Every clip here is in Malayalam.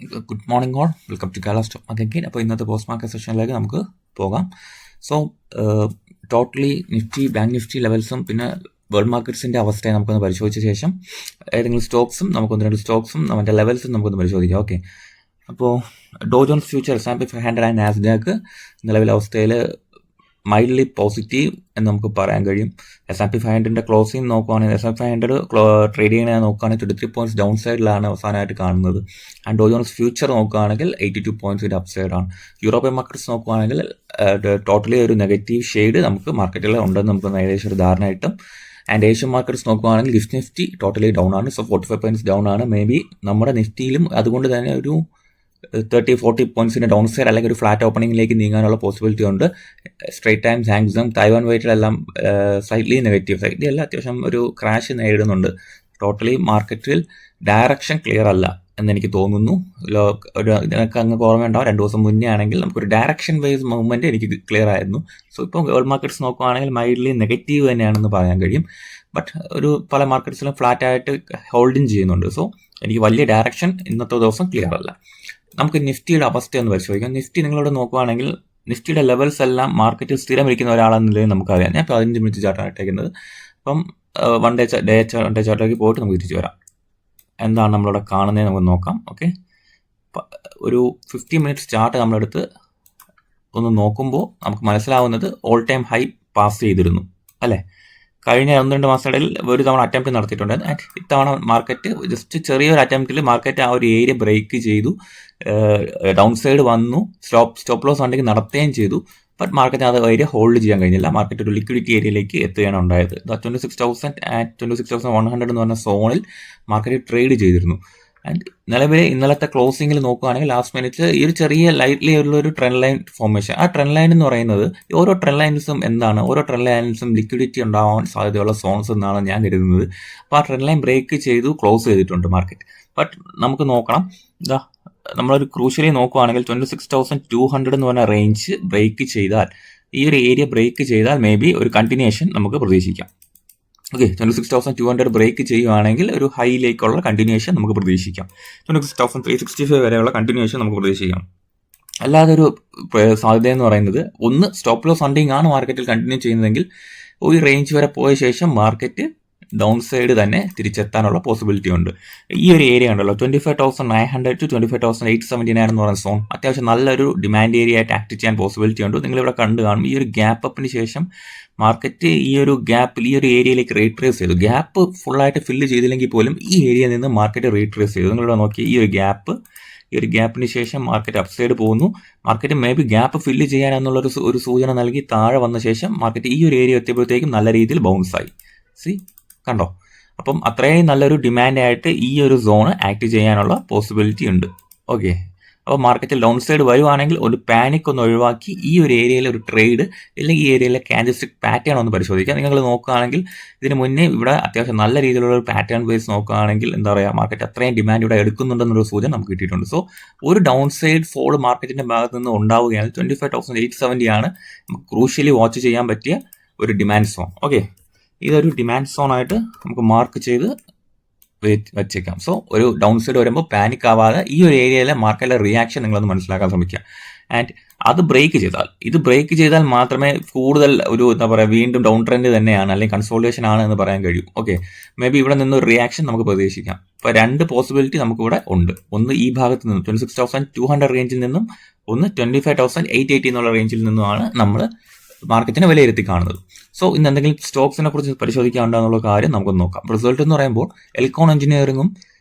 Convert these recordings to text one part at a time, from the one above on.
Good morning all, welcome to Kerala stock market. അപ്പോൾ ഇന്നത്തെ പോസ്റ്റ് മാർക്കറ്റ് സെഷനിലേക്ക് നമുക്ക് പോകാം. So totally Nifty, bank Nifty ലെവൽസും പിന്നെ വേൾഡ് മാർക്കറ്റ്സിൻ്റെ അവസ്ഥയെ നമുക്കൊന്ന് പരിശോധിച്ച ശേഷം ഏതെങ്കിലും സ്റ്റോക്സും നമുക്കൊന്ന് രണ്ട് സ്റ്റോക്സും നമ്മുടെ ലെവൽസും നമുക്കൊന്ന് പരിശോധിക്കാം. ഓക്കെ, അപ്പോൾ ഡോ John's future, S&P 500 and Nasdaq നിലവിലെ അവസ്ഥയിൽ മൈൽഡ്ലി പോസിറ്റീവ് എന്ന് നമുക്ക് പറയാൻ കഴിയും. S&P 500 ക്ലോസിംഗ് നോക്കുകയാണെങ്കിൽ S&P 500 ട്രേഡ് ചെയ്യുന്നത് നോക്കുകയാണെങ്കിൽ 23 പോയിന്റ്സ് ഡൗൺ സൈഡിലാണ് അവസാനമായിട്ട് കാണുന്നത്. ആൻഡ് ഡോ ജോൺസ് ഫ്യൂച്ചർ നോക്കുകയാണെങ്കിൽ 82 പോയിന്റ്സിൻ്റെ അപ്പ് സൈഡാണ്. യൂറോപ്യൻ മാർക്കറ്റ്സ് നോക്കുകയാണെങ്കിൽ ടോട്ടലി ഒരു നെഗറ്റീവ് ഷെയ്ഡ് നമുക്ക് മാർക്കറ്റിൽ ഉണ്ടെന്ന് നമുക്ക് ഏകദേശം ഒരു ധാരണ കിട്ടും. ആൻഡ് ഏഷ്യൻ മാർക്കറ്റ്സ് നോക്കുകയാണെങ്കിൽ നിഫ്റ്റി ടോട്ടലി ഡൗൺ ആണ്. സോ 45 പോയിന്റ്സ് ഡൗൺ ആണ്. മേ ബി നമ്മുടെ നിഫ്റ്റിയിലും അതുകൊണ്ട് തന്നെ ഒരു 30-40 പോയിന്റ്സിൻ്റെ ഡൗൺ സൈഡ് അല്ലെങ്കിൽ ഒരു ഫ്ലാറ്റ് ഓപ്പണിംഗിലേക്ക് നീങ്ങാനുള്ള പോസിബിലിറ്റി ഉണ്ട്. സ്ട്രേറ്റ് ടൈംസ്, ഹാങ്സം, തൈവാൻ വൈറ്റിലെല്ലാം സ്ലൈറ്റ്ലി നെഗറ്റീവ്, സ്ലൈറ്റ്ലി അല്ല, അത്യാവശ്യം ഒരു ക്രാഷ് നേരിടുന്നുണ്ട്. ടോട്ടലി മാർക്കറ്റിൽ ഡയറക്ഷൻ ക്ലിയർ അല്ല എന്നെനിക്ക് തോന്നുന്നു. ഇതിനൊക്കെ അങ്ങ് ഓർമ്മയുണ്ടാവും, 2 ദിവസം മുന്നേ ആണെങ്കിൽ നമുക്കൊരു ഡയറക്ഷൻ വൈസ് മൂവ്മെൻറ്റ് എനിക്ക് ക്ലിയർ ആയിരുന്നു. സോ ഇപ്പോൾ വേൾഡ് മാർക്കറ്റ്സ് നോക്കുകയാണെങ്കിൽ മൈൽഡ്ലി നെഗറ്റീവ് തന്നെയാണെന്ന് പറയാൻ കഴിയും. ബട്ട് ഒരു പല മാർക്കറ്റ്സിലും ഫ്ലാറ്റായിട്ട് ഹോൾഡിങ് ചെയ്യുന്നുണ്ട്. സോ എനിക്ക് വലിയ ഡയറക്ഷൻ ഇന്നത്തെ ദിവസം ക്ലിയർ അല്ല. നമുക്ക് നിഫ്റ്റിയുടെ അവസ്ഥയൊന്ന് പരിശോധിക്കാം. നിഫ്റ്റി നിങ്ങളോട് നോക്കുകയാണെങ്കിൽ നിഫ്റ്റിയുടെ ലെവൽസ് എല്ലാം മാർക്കറ്റിൽ സ്ഥിരം ഇരിക്കുന്ന ഒരാളെന്ന നിലയിൽ നമുക്കറിയാം. ഞാൻ 15 മിനിറ്റ് ചാർട്ടാണ് ഇട്ടേക്കുന്നത്. അപ്പം വൺ ഡേ ചാർട്ടിലേക്ക് പോയിട്ട് നമുക്ക് തിരിച്ചു വരാം. എന്താണ് നമ്മളിവിടെ കാണുന്നത് നമുക്ക് നോക്കാം. ഓക്കെ, ഒരു 15 മിനിറ്റ്സ് ചാർട്ട് നമ്മളെടുത്ത് ഒന്ന് നോക്കുമ്പോൾ നമുക്ക് മനസ്സിലാവുന്നത് ഓൾ ടൈം ഹൈ പാസ് ചെയ്തിരുന്നു അല്ലേ. കഴിഞ്ഞ 1-2 മാസത്തിനിടയിൽ ഒരു തവണ അറ്റംപ്റ്റ് നടത്തിയിട്ടുണ്ട്. ഇത്തവണ മാർക്കറ്റ് ജസ്റ്റ് ചെറിയൊരു അറ്റംപ്റ്റിൽ മാർക്കറ്റ് ആ ഒരു ഏരിയ ബ്രേക്ക് ചെയ്തു, ഡൗൺ സൈഡ് വന്നു, സ്റ്റോപ്പ് ലോസ് ഉണ്ടെങ്കിൽ നടത്തുകയും ചെയ്തു. ബട്ട് മാർക്കറ്റ് അത് ഏരിയ ഹോൾഡ് ചെയ്യാൻ കഴിഞ്ഞില്ല. മാർക്കറ്റ് ഒരു ലിക്വിഡിറ്റി ഏരിയയിലേക്ക് എത്തുകയാണ് ഉണ്ടായത്. 26,100 എന്ന് പറഞ്ഞ സോണിൽ മാർക്കറ്റ് ട്രേഡ് ചെയ്തിരുന്നു. ആൻഡ് നിലവിലെ ഇന്നലത്തെ ക്ലോസിംഗിൽ നോക്കുകയാണെങ്കിൽ ലാസ്റ്റ് മിനിറ്റ് ഈ ഒരു ചെറിയ ലൈറ്റ്ലി ഉള്ള ഒരു ട്രെൻഡ് ലൈൻ ഫോർമേഷൻ. ആ ട്രെൻഡ് ലൈൻ എന്ന് പറയുന്നത് ഓരോ ട്രെൻഡ് ലൈൻസും എന്താണ്, ഓരോ ട്രെൻഡ് ലൈൻസും ലിക്വിഡിറ്റി ഉണ്ടാവാൻ സാധ്യതയുള്ള സോൺസ് എന്നാണ് ഞാൻ കരുതുന്നത്. അപ്പോൾ ആ ട്രെൻഡ് ലൈൻ ബ്രേക്ക് ചെയ്തു ക്ലോസ് ചെയ്തിട്ടുണ്ട് മാർക്കറ്റ്. ബട്ട് നമുക്ക് നോക്കണം, നമ്മളൊരു ക്രൂഷ്യലി നോക്കുകയാണെങ്കിൽ 26,200 എന്ന് പറഞ്ഞ റേഞ്ച് ബ്രേക്ക് ചെയ്താൽ, ഈ ഒരു ഏരിയ ബ്രേക്ക് ചെയ്താൽ മേ ബി ഒരു കണ്ടിന്യൂഷൻ നമുക്ക് പ്രതീക്ഷിക്കാം. ഓക്കെ, 26,200 ബ്രേക്ക് ചെയ്യുവാണെങ്കിൽ ഒരു ഹൈയിലേക്കുള്ള കണ്ടിന്യൂഷൻ നമുക്ക് പ്രതീക്ഷിക്കാം. 26,365 വരെയുള്ള കണ്ടിന്യൂഷൻ നമുക്ക് പ്രതീക്ഷിക്കാം. അല്ലാതെ ഒരു സാധ്യത എന്ന് പറയുന്നത്, ഒന്ന് സ്റ്റോപ്പ് ലോസ് ഹണ്ടിങ് ആണ് മാർക്കറ്റിൽ കണ്ടിന്യൂ ചെയ്യുന്നതെങ്കിൽ ഒരു റേഞ്ച് വരെ പോയ ശേഷം മാർക്കറ്റ് ഡൗൺ സൈഡ് തന്നെ തിരിച്ചെത്താനുള്ള പോസിബിലിറ്റി ഉണ്ട്. ഈ ഒരു ഏരിയ ഉണ്ടല്ലോ 25,900 to 25,879 എന്ന് പറയുന്ന സോൺ അത്യാവശ്യം നല്ലൊരു ഡിമാൻഡ് ഏരിയ ആയിട്ട് ആക്ട് ചെയ്യാൻ പോസിബിലിറ്റി ഉണ്ട്. നിങ്ങളിവിടെ കണ്ടു കാണും, ഈ ഒരു ഗ്യാപ്പ് അപ്പിന് ശേഷം മാർക്കറ്റ് ഈ ഒരു ഗ്യാപ്പിൽ ഈ ഒരു ഏരിയയിലേക്ക് റീട്രേസ് ചെയ്തു. ഗ്യാപ്പ് ഫുള്ളായിട്ട് ഫില്ല് ചെയ്തില്ലെങ്കിൽ പോലും ഈ ഏരിയയിൽ നിന്ന് മാർക്കറ്റ് റീട്രേസ് ചെയ്തു. നിങ്ങളിവിടെ നോക്കി, ഈ ഒരു ഗ്യാപ്പിന് ശേഷം മാർക്കറ്റ് അപ്സൈഡ് പോകുന്നു. Market may be gap fill ചെയ്യാനെന്നുള്ള ഒരു സൂചന നൽകി താഴെ വന്ന ശേഷം മാർക്കറ്റ് ഈ ഒരു ഏരിയ എത്തിയപ്പോഴത്തേക്കും നല്ല രീതിയിൽ ബൗൺസായി. കണ്ടോ? അപ്പം അത്രയും നല്ലൊരു ഡിമാൻഡായിട്ട് ഈ ഒരു സോൺ ആക്ട് ചെയ്യാനുള്ള പോസിബിലിറ്റി ഉണ്ട്. ഓക്കെ, അപ്പോൾ മാർക്കറ്റിൽ ഡൗൺ സൈഡ് വരുവാണെങ്കിൽ ഒരു പാനിക് ഒന്ന് ഒഴിവാക്കി ഈ ഒരു ഏരിയയിലെ ഒരു ട്രേഡ് അല്ലെങ്കിൽ ഈ ഏരിയയിലെ ക്യാൻഡിൽസ്റ്റിക് പാറ്റേൺ ഒന്ന് പരിശോധിക്കുക. നിങ്ങൾ നോക്കുകയാണെങ്കിൽ ഇതിന് മുന്നേ ഇവിടെ അത്യാവശ്യം നല്ല രീതിയിലുള്ള ഒരു പാറ്റേൺ ബേസ് നോക്കുകയാണെങ്കിൽ എന്താ പറയുക, മാർക്കറ്റ് അത്രയും ഡിമാൻഡ് ഇവിടെ എടുക്കുന്നുണ്ടെന്നൊരു സൂചന നമുക്ക് കിട്ടിയിട്ടുണ്ട്. സോ ഒരു ഡൗൺ സൈഡ് ഫോൾ മാർക്കറ്റിന്റെ ഭാഗത്ത് നിന്ന് ഉണ്ടാവുകയാണ്. 25,870 ആണ് നമുക്ക് ക്രൂഷ്യലി വാച്ച് ചെയ്യാൻ പറ്റിയ ഒരു ഡിമാൻഡ് സോൺ. ഓക്കെ, ഇതൊരു ഡിമാൻഡ് സോൺ ആയിട്ട് നമുക്ക് മാർക്ക് ചെയ്ത് വെച്ചേക്കാം. സോ ഒരു ഡൗൺ സൈഡ് വരുമ്പോൾ പാനിക് ആവാതെ ഈ ഒരു ഏരിയയിലെ മാർക്കറ്റിലെ റിയാക്ഷൻ നിങ്ങളൊന്ന് മനസ്സിലാക്കാൻ ശ്രമിക്കുക. ആൻഡ് അത് ബ്രേക്ക് ചെയ്താൽ മാത്രമേ കൂടുതൽ ഒരു എന്താ പറയുക, വീണ്ടും ഡൗൺ ട്രെൻഡ് തന്നെയാണ് അല്ലെങ്കിൽ കൺസോളിഡേഷൻ ആണ് എന്ന് പറയാൻ കഴിയും. ഓക്കെ, മേ ബി ഇവിടെ നിന്നൊരു റിയാക്ഷൻ നമുക്ക് പ്രതീക്ഷിക്കാം. അപ്പോൾ 2 പോസിബിലിറ്റി നമുക്കിവിടെ ഉണ്ട്. ഒന്ന് ഈ ഭാഗത്ത് നിന്നും 26,200 റേഞ്ചിൽ നിന്നും, ഒന്ന് 25,880 എന്നുള്ള റേഞ്ചിൽ നിന്നുമാണ് നമ്മൾ മാർക്കറ്റിനെ വിലയിരുത്തി കാണുന്നത്. സോ ഇന്ന് എന്തെങ്കിലും സ്റ്റോക്സിനെ കുറിച്ച് പരിശോധിക്കാനുണ്ടെന്നുള്ള കാര്യം നമുക്ക് നോക്കാം. റിസൾട്ട് എന്ന് പറയുമ്പോൾ എൽക്കോൺ എഞ്ചിനീയറിംഗും,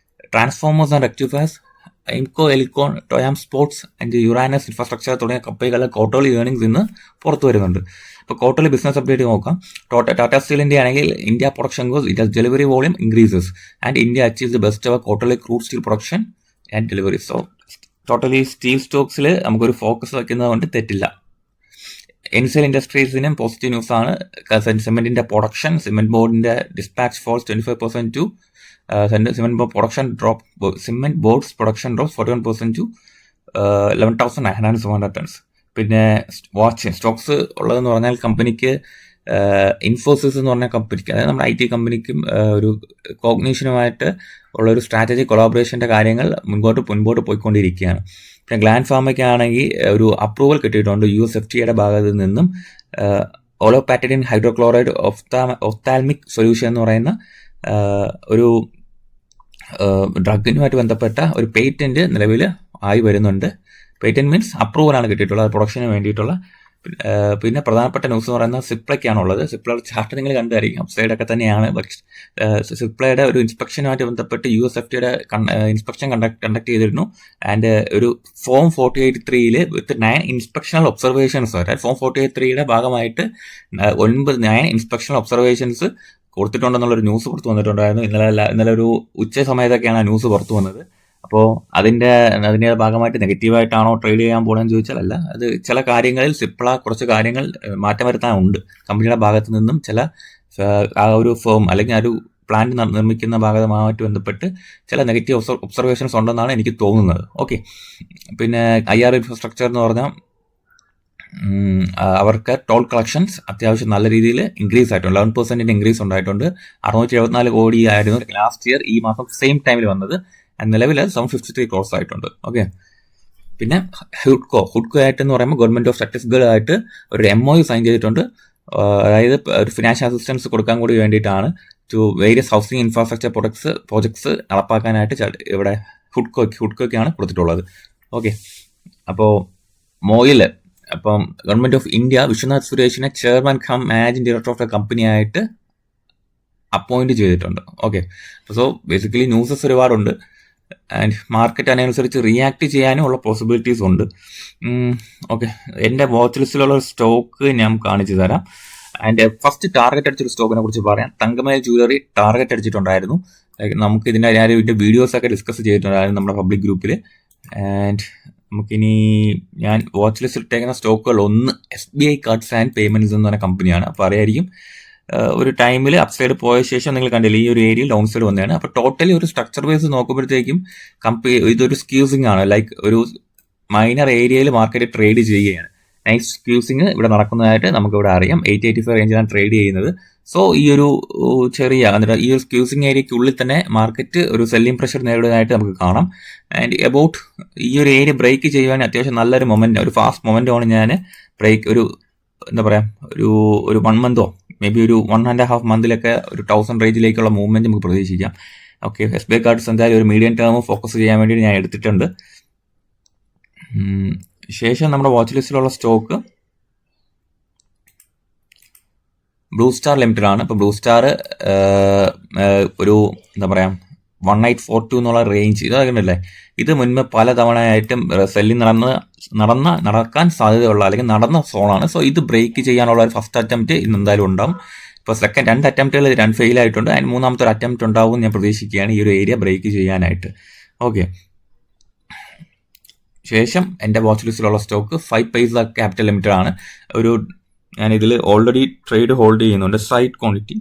transformers and rectifiers, Emco Elecon, Toyam sports and Uranus infrastructure തുടങ്ങിയ കമ്പനികളുടെ ക്വാർട്ടർലി ഏർണിംഗ്സ് ഇന്ന് പുറത്തു വരുന്നുണ്ട്. ഇപ്പോൾ ക്വാർട്ടർലി ബിസിനസ് അപ്ഡേറ്റ് നോക്കാം. ടാറ്റ സ്റ്റീലിൻ്റെ ആണെങ്കിൽ India production goes, it delivery volume increases and India achieve the best our quarterly crude steel production and delivery. So totally steel സ്റ്റോക്സിൽ നമുക്കൊരു ഫോക്കസ് വയ്ക്കുന്നത് കൊണ്ട് തെറ്റില്ല. എൻസെൽ ഇൻഡസ്ട്രീസിനും പോസിറ്റീവ് ന്യൂസ് ആണ്. സിമെന്റിന്റെ പ്രൊഡക്ഷൻ, സിമെന്റ് ബോർഡിന്റെ dispatch falls 25% to cement production drop, cement boards production drop 41% to 11,900 tons. പിന്നെ വാച്ച് സ്റ്റോക്സ് ഉള്ളതെന്ന് പറഞ്ഞാൽ കമ്പനിക്ക് ഇൻഫോസിസ് എന്ന് പറഞ്ഞ കമ്പനിക്ക്, അതായത് നമ്മുടെ IT കമ്പനിക്കും ഒരു കോഗ്നീഷനുമായിട്ട് ഉള്ള ഒരു സ്ട്രാറ്റജിക് കൊളാബറേഷൻ്റെ കാര്യങ്ങൾ മുൻപോട്ട് പോയിക്കൊണ്ടിരിക്കുകയാണ്. പിന്നെ ഗ്ലാൻഡ് ഫാർമയ്ക്കാണെങ്കിൽ ഒരു അപ്രൂവൽ കിട്ടിയിട്ടുണ്ട് USFDA ഭാഗത്ത് നിന്നും. ഓളോപാറ്റഡിൻ ഹൈഡ്രോക്ലോറൈഡ് ഒഫ്താൽമിക് സൊല്യൂഷൻ എന്ന് പറയുന്ന ഒരു ഡ്രഗിനുമായിട്ട് ബന്ധപ്പെട്ട ഒരു പേറ്റന്റ് നിലവിൽ ആയി വരുന്നുണ്ട്. പേറ്റന്റ് മീൻസ് അപ്രൂവലാണ് കിട്ടിയിട്ടുള്ളത് പ്രൊഡക്ഷന് വേണ്ടിയിട്ടുള്ള. പിന്നെ പ്രധാനപ്പെട്ട ന്യൂസ് എന്ന് പറയുന്നത് സിപ്ലയ്ക്കാണുള്ളത്. സിപ്ലയുടെ ചാർട്ട് നിങ്ങൾ കണ്ടായിരിക്കും, അപ്സൈഡൊക്കെ തന്നെയാണ്. പക്ഷേ സിപ്ലയുടെ ഒരു ഇൻസ്പെക്ഷനുമായിട്ട് ബന്ധപ്പെട്ട് USFDA ഇൻസ്പെക്ഷൻ കണ്ടക്ട് ചെയ്തിരുന്നു. ആൻഡ് ഒരു ഫോം 48.3 വിത്ത് 9 ഇൻസ്പെക്ഷണൽ ഒബ്സർവേഷൻസ്, അതായത് ഫോം 48.3 ഭാഗമായിട്ട് 9 ഇൻസ്പെക്ഷണൽ ഒബ്സർവേഷൻസ് കൊടുത്തിട്ടുണ്ടെന്നുള്ളൊരു ന്യൂസ് പുറത്തു വന്നിട്ടുണ്ടായിരുന്നു. ഇന്നലെ ഒരു ഉച്ച സമയത്തൊക്കെയാണ് ആ ന്യൂസ് പുറത്തു വന്നത്. അപ്പോൾ അതിൻ്റെ ഭാഗമായിട്ട് നെഗറ്റീവായിട്ടാണോ ട്രേഡ് ചെയ്യാൻ പോകണമെന്ന് ചോദിച്ചാൽ അല്ല. അത് ചില കാര്യങ്ങളിൽ സിപ്ല കുറച്ച് കാര്യങ്ങൾ മാറ്റം വരുത്താനുണ്ട്. കമ്പനിയുടെ ഭാഗത്തു നിന്നും ചില ആ ഒരു ഫേം അല്ലെങ്കിൽ ആ ഒരു പ്ലാന്റ് നിർമ്മിക്കുന്ന ഭാഗമായിട്ട് ബന്ധപ്പെട്ട് ചില നെഗറ്റീവ് ഒബ്സർവേഷൻസ് ഉണ്ടെന്നാണ് എനിക്ക് തോന്നുന്നത്. ഓക്കെ, പിന്നെ IR ഇൻഫ്രാസ്ട്രക്ചർ എന്ന് പറഞ്ഞാൽ അവർക്ക് ടോൾ കളക്ഷൻസ് അത്യാവശ്യം നല്ല രീതിയിൽ ഇൻക്രീസ് ആയിട്ടുണ്ട്. 11% ഇൻക്രീസ് ഉണ്ടായിട്ടുണ്ട്. 674 കോടി ആയിരുന്നു ലാസ്റ്റ് ഇയർ ഈ മാസം സെയിം ടൈമിൽ വന്നത്. നിലവിൽ 753 crores ആയിട്ടുണ്ട്. ഓക്കെ, പിന്നെ ഹുഡ്കോ ആയിട്ട് എന്ന് പറയുമ്പോൾ ഗവൺമെന്റ് ഓഫ് ഛത്തീസ്ഗഡ് ആയിട്ട് ഒരു MOU സൈൻ ചെയ്തിട്ടുണ്ട്. അതായത് ഒരു ഫിനാൻഷ്യൽ അസിസ്റ്റൻസ് കൊടുക്കാൻ കൂടി വേണ്ടിയിട്ടാണ് to various housing infrastructure projects നടപ്പാക്കാനായിട്ട് ഇവിടെ ഹുഡ്കോയ്ക്കാണ് കൊടുത്തിട്ടുള്ളത്. ഓക്കെ, അപ്പോൾ മോയില് അപ്പം ഗവൺമെന്റ് ഓഫ് ഇന്ത്യ വിശ്വനാഥ് സുരേഷിനെ chairman come managing director of the company ആയിട്ട് അപ്പോയിന്റ് ചെയ്തിട്ടുണ്ട്. ഓക്കെ, സോ ബേസിക്കലി ന്യൂസസ് ഒരുപാടുണ്ട്. ആൻഡ് മാർക്കറ്റ് അതിനനുസരിച്ച് റിയാക്ട് ചെയ്യാനും ഉള്ള പോസിബിലിറ്റീസ് ഉണ്ട്. ഓക്കെ, എൻ്റെ വാച്ച് ലിസ്റ്റിലുള്ള സ്റ്റോക്ക് ഞാൻ കാണിച്ചു തരാം. ആൻഡ് ഫസ്റ്റ് ടാർഗറ്റ് അടിച്ചൊരു സ്റ്റോക്കിനെ കുറിച്ച് പറയാം. തങ്കമയിൽ ജ്വല്ലറി ടാർഗറ്റ് അടിച്ചിട്ടുണ്ടായിരുന്നു. നമുക്ക് ഇതിൻ്റെ വീഡിയോസൊക്കെ ഡിസ്കസ് ചെയ്തിട്ടുണ്ടായിരുന്നു നമ്മുടെ പബ്ലിക് ഗ്രൂപ്പിൽ. ആൻഡ് നമുക്കിനി ഞാൻ വാച്ച് ലിസ്റ്റിൽ ഇട്ടേക്കുന്ന സ്റ്റോക്കുകൾ ഒന്ന് SBI കാർഡ്സ് ആൻഡ് പേയ്മെന്റ്സ് എന്ന് പറഞ്ഞ കമ്പനിയാണ്. അപ്പോൾ അറിയായിരിക്കും ഒരു ടൈമിൽ അപ്സൈഡ് പോയ ശേഷം നിങ്ങൾ കണ്ടില്ല ഈ ഒരു ഏരിയയിൽ ഡൗൺ സൈഡ് വന്നതാണ്. അപ്പോൾ ടോട്ടലി ഒരു സ്ട്രക്ചർ ബേസ് നോക്കുമ്പോഴത്തേക്കും ഇതൊരു സ്ക്യൂസിംഗ് ആണ്. ലൈക്ക് ഒരു മൈനർ ഏരിയയിൽ മാർക്കറ്റ് ട്രേഡ് ചെയ്യുകയാണ്. നൈസ് സ്ക്യൂസിങ് ഇവിടെ നടക്കുന്നതായിട്ട് നമുക്ക് ഇവിടെ അറിയാം. 885 റേഞ്ചിലാണ് ട്രേഡ് ചെയ്യുന്നത്. സോ ഈ ഒരു ചെറിയ ഈ ഒരു സ്ക്യൂസിങ് ഏരിയയ്ക്കുള്ളിൽ തന്നെ മാർക്കറ്റ് ഒരു സെല്ലിംഗ് പ്രഷർ നേരിടുന്നതായിട്ട് നമുക്ക് കാണാം. ആൻഡ് അബൌട്ട് ഈ ഒരു ഏരിയ ബ്രേക്ക് ചെയ്യുവാൻ അത്യാവശ്യം നല്ലൊരു മൊമെന്റ്, ഒരു ഫാസ്റ്റ് മൊമെന്റാണ് ഞാൻ ബ്രേക്ക് ഒരു എന്താ പറയുക ഒരു 1 മന്തോ മേ ബി ഒരു 1.5 മന്തിലൊക്കെ ഒരു 1000 റേഞ്ചിലേക്കുള്ള മൂവ്മെന്റ് നമുക്ക് പ്രതീക്ഷിക്കാം. ഓക്കെ, SBI കാർഡ്സ് എന്തായാലും ഒരു മീഡിയം ടേം ഫോക്കസ് ചെയ്യാൻ വേണ്ടി ഞാൻ എടുത്തിട്ടുണ്ട്. ശേഷം നമ്മുടെ വാച്ച് ലിസ്റ്റിലുള്ള സ്റ്റോക്ക് ബ്ലൂ സ്റ്റാർ ലിമിറ്റഡ് ആണ്. ഇപ്പോൾ ബ്ലൂ സ്റ്റാർ ഒരു എന്താ പറയുക 1842 എന്നുള്ള റേഞ്ച് ഇതാകണ്ടല്ലേ, ഇത് മുൻപ് പല തവണയായിട്ടും സെല്ലിംഗ് നടക്കാൻ സാധ്യതയുള്ള അല്ലെങ്കിൽ നടന്ന സോണാണ്. സോ ഇത് ബ്രേക്ക് ചെയ്യാനുള്ള ഒരു ഫസ്റ്റ് അറ്റംപ്റ്റ് ഇന്ന് എന്തായാലും ഉണ്ടാവും. ഇപ്പോൾ സെക്കൻഡ് 2 അറ്റംപ്റ്റുകൾ 2 ഫെയിൽ ആയിട്ടുണ്ട്. അതിന് മൂന്നാമത്തെ ഒരു അറ്റംപ്റ്റ് ഉണ്ടാവും ഞാൻ പ്രതീക്ഷിക്കുകയാണ് ഈ ഒരു ഏരിയ ബ്രേക്ക് ചെയ്യാനായിട്ട്. ഓക്കെ, ശേഷം എൻ്റെ വാച്ച് ലിസ്റ്റിലുള്ള സ്റ്റോക്ക് 5 പൈസ ക്യാപിറ്റൽ ലിമിറ്റഡ് ആണ്. ഞാനിതിൽ ഓൾറെഡി ട്രേഡ് ഹോൾഡ് ചെയ്യുന്നുണ്ട്. സൈറ്റ് ക്വാണ്ടിറ്റി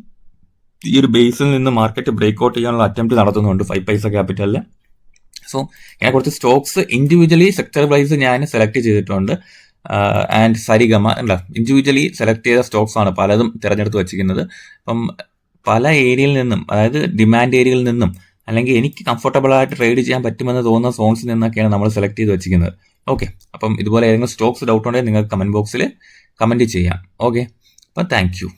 ഈ ഒരു ബേസിൽ നിന്ന് മാർക്കറ്റ് ബ്രേക്ക് ഔട്ട് ചെയ്യാനുള്ള അറ്റംപ്റ്റ് നടത്തുന്നുണ്ട് 5 പൈസ ക്യാപിറ്റലിൽ. സോ ഞാൻ കുറച്ച് സ്റ്റോക്സ് ഇൻഡിവിജ്വലി സെക്ടർ വൈസ് ഞാൻ സെലക്ട് ചെയ്തിട്ടുണ്ട്. ആൻഡ് സരിഗമ ഇൻഡിവിജ്വലി സെലക്ട് ചെയ്ത സ്റ്റോക്സ് ആണ് പലതും തിരഞ്ഞെടുത്ത് വെച്ചിരിക്കുന്നത്. അപ്പം പല ഏരിയയിൽ നിന്നും, അതായത് ഡിമാൻഡ് ഏരിയയിൽ നിന്നും അല്ലെങ്കിൽ എനിക്ക് കംഫർട്ടബിൾ ആയിട്ട് ട്രേഡ് ചെയ്യാൻ പറ്റുമെന്ന് തോന്നുന്ന സോൺസിൽ നിന്നൊക്കെയാണ് നമ്മൾ സെലക്ട് ചെയ്ത് വെച്ചിരിക്കുന്നത്. ഓക്കെ, അപ്പം ഇതുപോലെ ഏതെങ്കിലും സ്റ്റോക്സ് ഡൗട്ട് ഉണ്ടെങ്കിൽ നിങ്ങൾക്ക് കമന്റ് ബോക്സിൽ കമന്റ് ചെയ്യാം. ഓക്കെ, അപ്പം താങ്ക് യു.